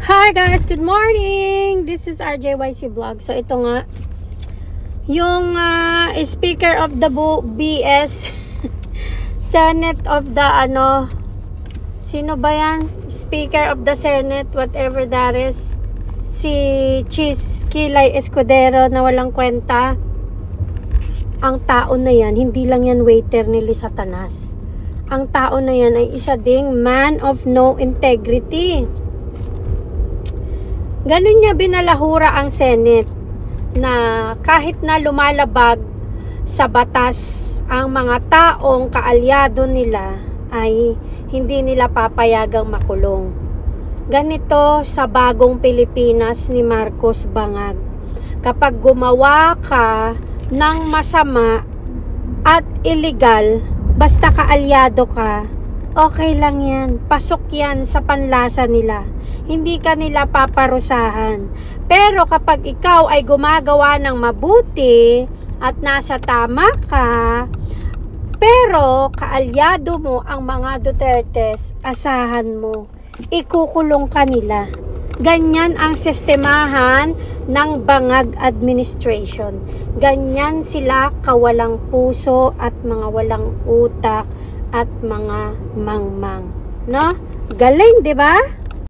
Hi guys, good morning. This is RJYC Vlog. So ito nga yung Speaker of the BS Senate of the sino ba yan? Speaker of the Senate, whatever that is. Si Kilay Escudero na walang kwenta. Ang tao na yan, hindi lang yan waiter ni Satanas. Ang tao na yan ay isa ding man of no integrity. Ganun niya binalahura ang Senate na kahit na lumalabag sa batas ang mga taong kaalyado nila ay hindi nila papayagang makulong. Ganito sa bagong Pilipinas ni Marcos Bangag. Kapag gumawa ka ng masama at illegal, basta kaalyado ka, okay lang yan. Pasok yan sa panlasa nila. Hindi ka nila paparusahan. Pero kapag ikaw ay gumagawa ng mabuti at nasa tama ka, pero kaalyado mo ang mga Dutertes, asahan mo, ikukulong ka nila. Ganyan ang sistemahan ng Bangag administration. Ganyan sila kawalang puso at mga walang utak at mga mangmang. No? Galing, di ba?